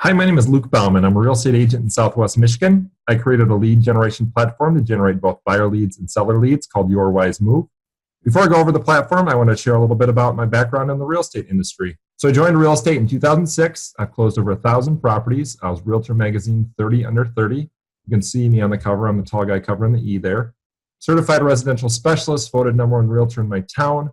Hi, my name is Luke Bauman. I'm a real estate agent in Southwest Michigan. I created a lead generation platform to generate both buyer leads and seller leads called Your Wise Move. Before I go over the platform, I want to share a little bit about my background in the real estate industry. So I joined real estate in 2006. I've closed over 1,000 properties. I was Realtor Magazine 30 Under 30. You can see me on the cover. I'm the tall guy covering the E there. Certified residential specialist, voted #1 realtor in my town.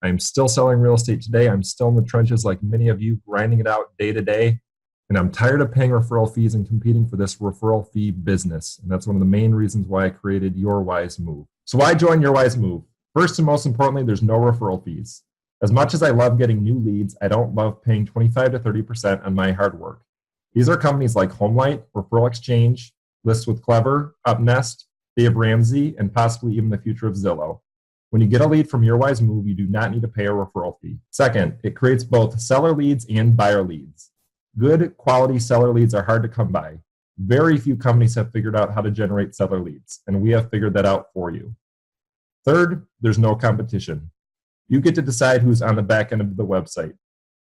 I'm still selling real estate today. I'm still in the trenches like many of you, grinding it out day to day. And I'm tired of paying referral fees and competing for this referral fee business. And that's one of the main reasons why I created Your Wise Move. So why join Your Wise Move? First and most importantly, there's no referral fees. As much as I love getting new leads, I don't love paying 25 to 30% on my hard work. These are companies like HomeLight, Referral Exchange, List with Clever, UpNest, Dave Ramsey, and possibly even the future of Zillow. When you get a lead from Your Wise Move, you do not need to pay a referral fee. Second, it creates both seller leads and buyer leads. Good quality seller leads are hard to come by. Very few companies have figured out how to generate seller leads, and we have figured that out for you. Third, there's no competition. You get to decide who's on the back end of the website.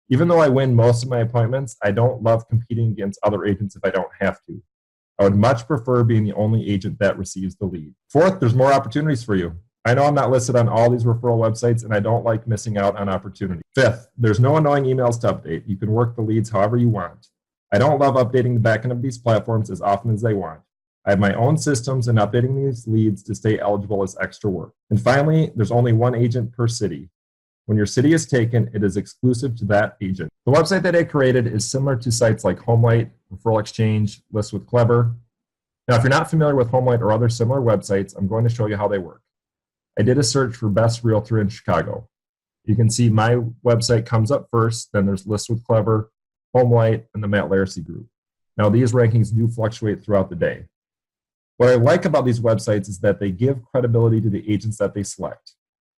Even though I win most of my appointments, I don't love competing against other agents if I don't have to. I would much prefer being the only agent that receives the lead. Fourth, there's more opportunities for you. I know I'm not listed on all these referral websites, and I don't like missing out on opportunity. Fifth, there's no annoying emails to update. You can work the leads however you want. I don't love updating the back end of these platforms as often as I want. I have my own systems, and updating these leads to stay eligible is extra work. And finally, there's only one agent per city. When your city is taken, it is exclusive to that agent. The website that I created is similar to sites like HomeLight, Referral Exchange, List with Clever. Now, if you're not familiar with HomeLight or other similar websites, I'm going to show you how they work. I did a search for best realtor in Chicago. You can see my website comes up first, then there's List with Clever, HomeLight, and the Matt Larissy Group. Now, these rankings do fluctuate throughout the day. What I like about these websites is that they give credibility to the agents that they select.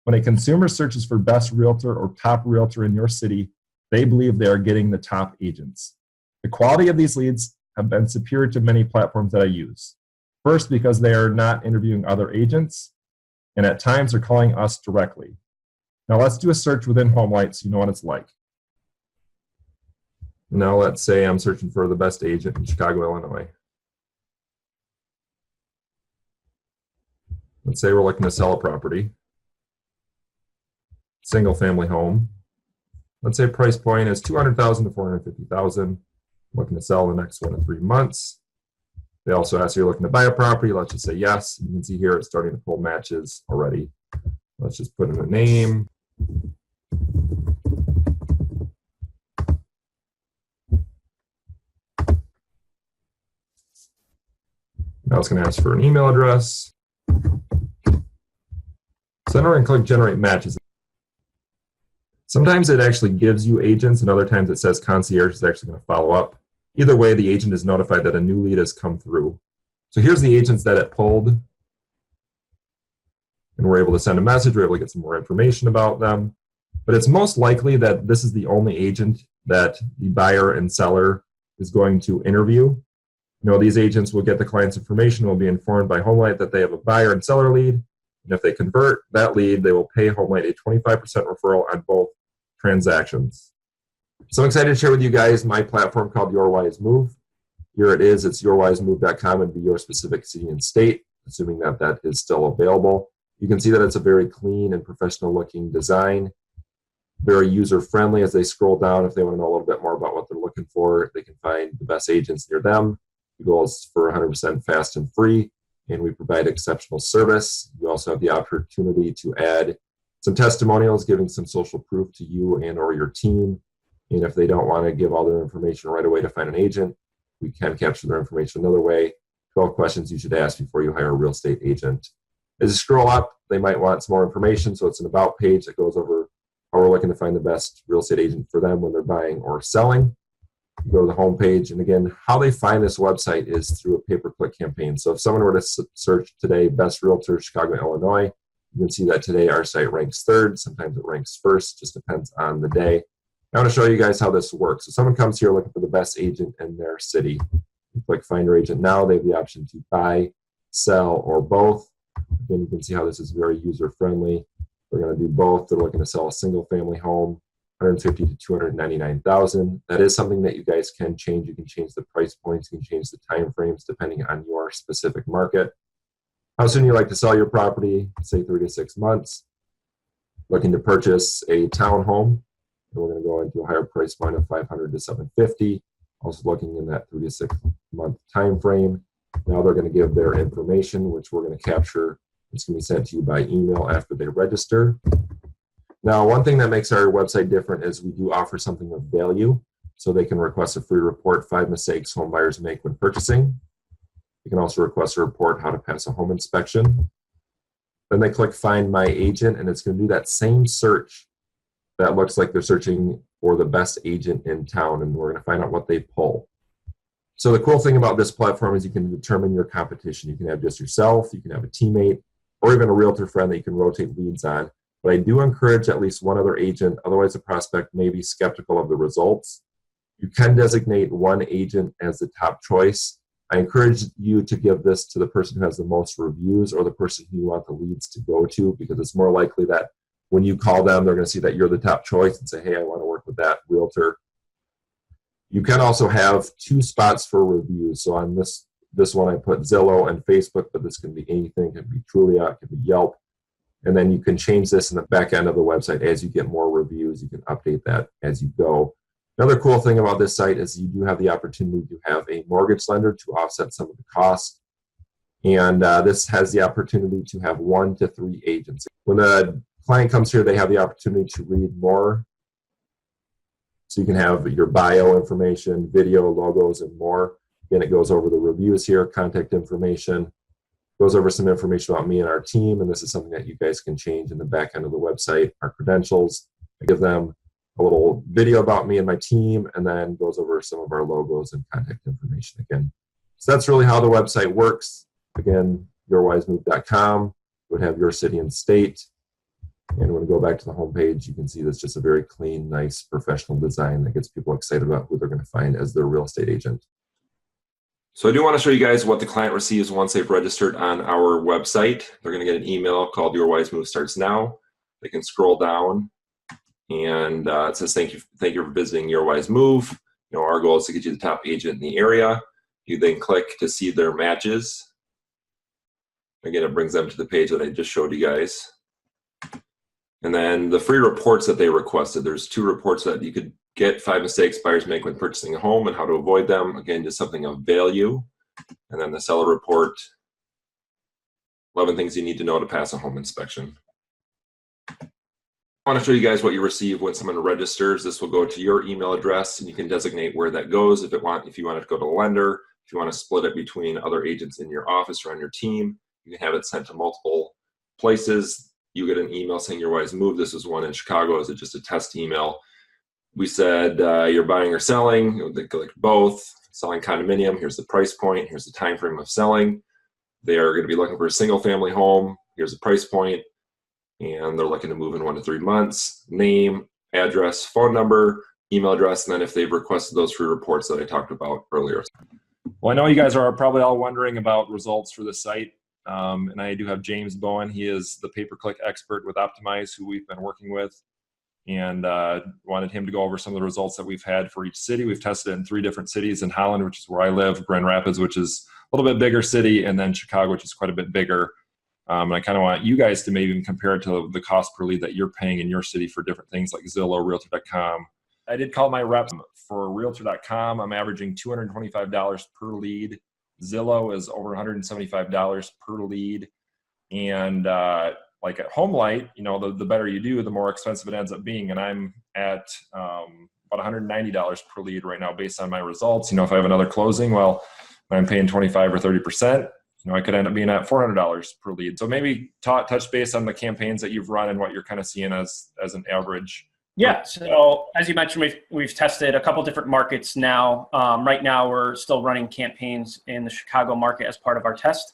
When a consumer searches for best realtor or top realtor in your city, they believe they are getting the top agents. The quality of these leads have been superior to many platforms that I use. First, because they are not interviewing other agents, and at times they're calling us directly. Now let's do a search within HomeLight so you know what it's like. Now let's say I'm searching for the best agent in Chicago, Illinois. Let's say we're looking to sell a property, single family home. Let's say price point is $200,000 to $450,000. Looking to sell the next 1 to 3 months. They also ask you looking to buy a property. Let's just say yes. You can see here it's starting to pull matches already. Let's just put in a name. Now it's going to ask for an email address. So then we're going to click Generate Matches. Sometimes it actually gives you agents, and other times it says concierge is actually going to follow up. Either way, the agent is notified that a new lead has come through. So here's the agents that it pulled. And we're able to send a message. We're able to get some more information about them. But it's most likely that this is the only agent that the buyer and seller is going to interview. You know, these agents will get the client's information, will be informed by HomeLight that they have a buyer and seller lead. And if they convert that lead, they will pay HomeLight a 25% referral on both transactions. So I'm excited to share with you guys my platform called Your Wise Move. Here it is. It's yourwisemove.com and be your specific city and state, assuming that that is still available. You can see that it's a very clean and professional looking design, very user friendly. As they scroll down, if they want to know a little bit more about what they're looking for, they can find the best agents near them. The goal is for 100% fast and free, and we provide exceptional service. You also have the opportunity to add some testimonials, giving some social proof to you and or your team. And if they don't want to give all their information right away to find an agent, we can capture their information another way. 12 questions you should ask before you hire a real estate agent. As you scroll up, they might want some more information. So it's an about page that goes over how we're looking to find the best real estate agent for them when they're buying or selling. You go to the home page, and again, how they find this website is through a pay-per-click campaign. So if someone were to search today, best realtor, Chicago, Illinois, you can see that today our site ranks third. Sometimes it ranks first, just depends on the day. I want to show you guys how this works. So someone comes here looking for the best agent in their city. You click Find Your Agent Now. They have the option to buy, sell, or both. Again, you can see how this is very user-friendly. They're going to do both. They're looking to sell a single-family home. 150 to 299,000. That is something that you guys can change. You can change the price points, you can change the time frames depending on your specific market. How soon you like to sell your property, say 3 to 6 months. Looking to purchase a townhome, and we're going to go into a higher price point of 500 to 750. Also looking in that 3 to 6 month time frame. Now they're going to give their information, which we're going to capture. It's going to be sent to you by email after they register. Now, one thing that makes our website different is we do offer something of value. So they can request a free report, 5 mistakes home buyers make when purchasing. You can also request a report, how to pass a home inspection. Then they click Find My Agent, and it's going to do that same search that looks like they're searching for the best agent in town, and we're going to find out what they pull. So the cool thing about this platform is you can determine your competition. You can have just yourself, you can have a teammate, or even a realtor friend that you can rotate leads on. But I do encourage at least one other agent, otherwise the prospect may be skeptical of the results. You can designate one agent as the top choice. I encourage you to give this to the person who has the most reviews or the person who you want the leads to go to, because it's more likely that when you call them, they're going to see that you're the top choice and say, hey, I want to work with that realtor. You can also have 2 spots for reviews. So on this one, I put Zillow and Facebook, but this can be anything. It can be Trulia, it can be Yelp. And then you can change this in the back end of the website as you get more reviews. You can update that as you go. Another cool thing about this site is you do have the opportunity to have a mortgage lender to offset some of the costs. And this has the opportunity to have 1 to 3 agents. When the client comes here, they have the opportunity to read more. So you can have your bio information, video, logos, and more. Again, it goes over the reviews here, contact information, goes over some information about me and our team, and this is something that you guys can change in the back end of the website, our credentials. I give them a little video about me and my team, and then goes over some of our logos and contact information again. So that's really how the website works. Again, yourwisemove.com would have your city and state. And when we go back to the homepage, you can see that's just a very clean, nice, professional design that gets people excited about who they're going to find as their real estate agent. So I do want to show you guys what the client receives once they've registered on our website. They're going to get an email called Your Wise Move Starts Now. They can scroll down, and it says, thank you for visiting Your Wise Move. You know, our goal is to get you the top agent in the area. You then click to see their matches. Again, it brings them to the page that I just showed you guys. And then the free reports that they requested, there's 2 reports that you could get: 5 mistakes buyers make when purchasing a home and how to avoid them. Again, just something of value. And then the seller report, 11 things you need to know to pass a home inspection. I want to show you guys what you receive when someone registers. This will go to your email address, and you can designate where that goes. If you want it to go to the lender, if you want to split it between other agents in your office or on your team, you can have it sent to multiple places. You get an email saying Your Wise Move. This was one in Chicago. Is it just a test email? We said you're buying or selling. They click both. Selling condominium. Here's the price point. Here's the time frame of selling. They are going to be looking for a single family home. Here's the price point, and they're looking to move in 1 to 3 months. Name, address, phone number, email address, and then if they've requested those free reports that I talked about earlier. Well, I know you guys are probably all wondering about results for the site. And I do have James Bowen. He is the pay-per-click expert with Optimize, who we've been working with, and wanted him to go over some of the results that we've had for each city. We've tested it in 3 different cities: in Holland, which is where I live; Grand Rapids, which is a little bit bigger city; and then Chicago, which is quite a bit bigger. And I kind of want you guys to maybe even compare it to the cost per lead that you're paying in your city for different things like Zillow, Realtor.com. I did call my rep for Realtor.com. I'm averaging $225 per lead. Zillow is over $175 per lead. And like at HomeLight, you know, the better you do, the more expensive it ends up being. And I'm at about $190 per lead right now based on my results. You know, if I have another closing, well, I'm paying 25 or 30%, you know, I could end up being at $400 per lead. So maybe touch base on the campaigns that you've run and what you're kind of seeing as an average. Yeah, so as you mentioned, we've tested a couple different markets now. Right now, we're still running campaigns in the Chicago market as part of our test.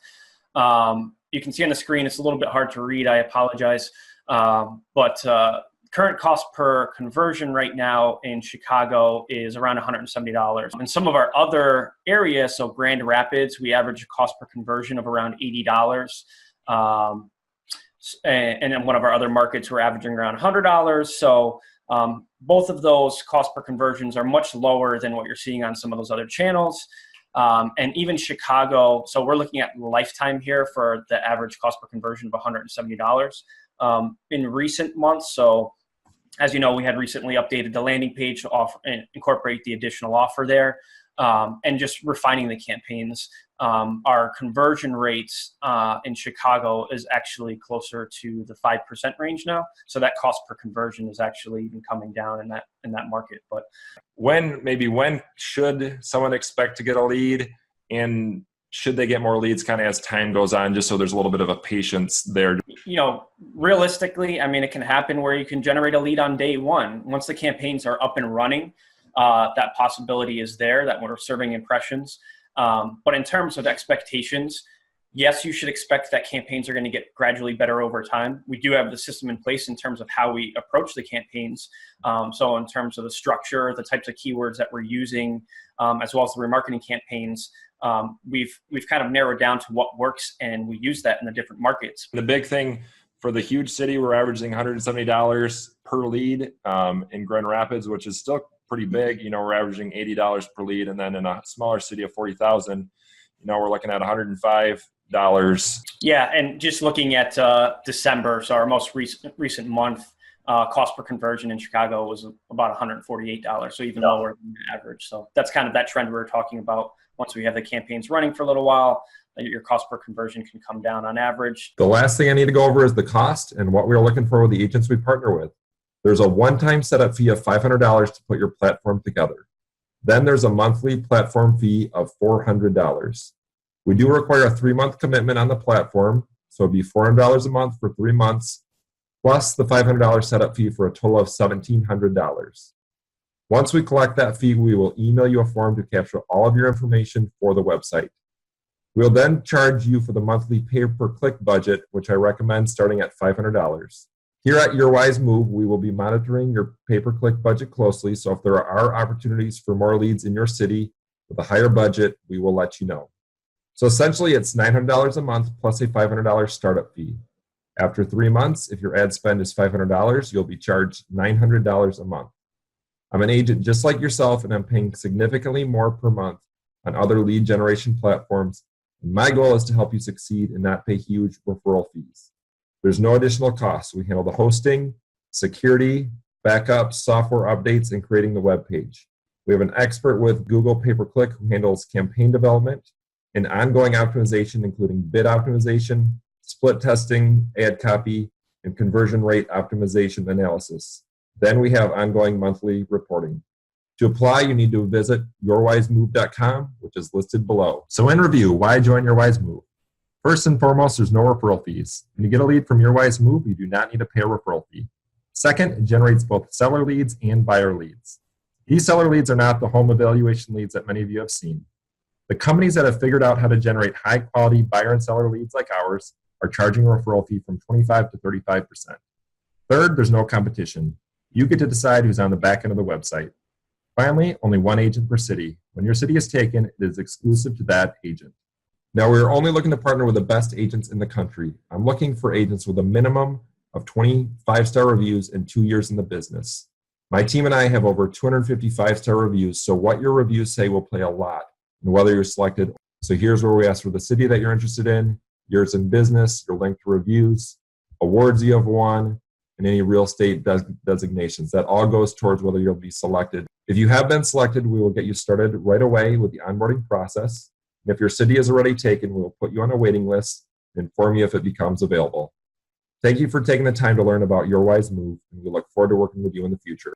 You can see on the screen, it's a little bit hard to read. I apologize. But current cost per conversion right now in Chicago is around $170. In some of our other areas, so Grand Rapids, we average a cost per conversion of around $80. And in one of our other markets, we're averaging around $100. So Both of those cost per conversions are much lower than what you're seeing on some of those other channels. And even Chicago, so we're looking at lifetime here for the average cost per conversion of $170 in recent months. So as you know, we had recently updated the landing page to offer and incorporate the additional offer there, and just refining the campaigns. Our conversion rates in Chicago is actually closer to the 5% range now. So that cost per conversion is actually even coming down in that market. But when should someone expect to get a lead, and should they get more leads kind of as time goes on, just so there's a little bit of a patience there? You know, realistically, I mean, it can happen where you can generate a lead on day one. Once the campaigns are up and running, that possibility is there that we're serving impressions. But in terms of expectations, yes, you should expect that campaigns are going to get gradually better over time. We do have the system in place in terms of how we approach the campaigns. So in terms of the structure, the types of keywords that we're using, as well as the remarketing campaigns, we've kind of narrowed down to what works, and we use that in the different markets. The big thing for the huge city, we're averaging $170 per lead in Grand Rapids, which is still pretty big. You know, we're averaging $80 per lead. And then in a smaller city of 40,000, you know, we're looking at $105. Yeah. And just looking at December, so our most recent month, cost per conversion in Chicago was about $148. So even lower than the average. So that's kind of that trend we were talking about. Once we have the campaigns running for a little while, your cost per conversion can come down on average. The last thing I need to go over is the cost and what we're looking for with the agents we partner with. There's a one-time setup fee of $500 to put your platform together. Then there's a monthly platform fee of $400. We do require a 3-month commitment on the platform, so it'd be $400 a month for 3 months, plus the $500 setup fee for a total of $1,700. Once we collect that fee, we will email you a form to capture all of your information for the website. We'll then charge you for the monthly pay-per-click budget, which I recommend starting at $500. Here at Your Wise Move, we will be monitoring your pay-per-click budget closely, so if there are opportunities for more leads in your city with a higher budget, we will let you know. So essentially, it's $900 a month plus a $500 startup fee. After 3 months, if your ad spend is $500, you'll be charged $900 a month. I'm an agent just like yourself, and I'm paying significantly more per month on other lead generation platforms. And my goal is to help you succeed and not pay huge referral fees. There's no additional costs. We handle the hosting, security, backups, software updates, and creating the web page. We have an expert with Google Pay-Per-Click who handles campaign development and ongoing optimization, including bid optimization, split testing, ad copy, and conversion rate optimization analysis. Then we have ongoing monthly reporting. To apply, you need to visit yourwisemove.com, which is listed below. So in review, why join Your Wise Move? First and foremost, there's no referral fees. When you get a lead from Your Wise Move, you do not need to pay a referral fee. Second, it generates both seller leads and buyer leads. These seller leads are not the home evaluation leads that many of you have seen. The companies that have figured out how to generate high-quality buyer and seller leads like ours are charging a referral fee from 25 to 35%. Third, there's no competition. You get to decide who's on the back end of the website. Finally, only one agent per city. When your city is taken, it is exclusive to that agent. Now, we're only looking to partner with the best agents in the country. I'm looking for agents with a minimum of 25-star reviews and 2 years in the business. My team and I have over 250 5-star reviews, so what your reviews say will play a lot in whether you're selected. So here's where we ask for the city that you're interested in, years in business, your link to reviews, awards you have won, and any real estate designations. That all goes towards whether you'll be selected. If you have been selected, we will get you started right away with the onboarding process. And if your city is already taken, we will put you on a waiting list and inform you if it becomes available. Thank you for taking the time to learn about Your Wise Move, and we look forward to working with you in the future.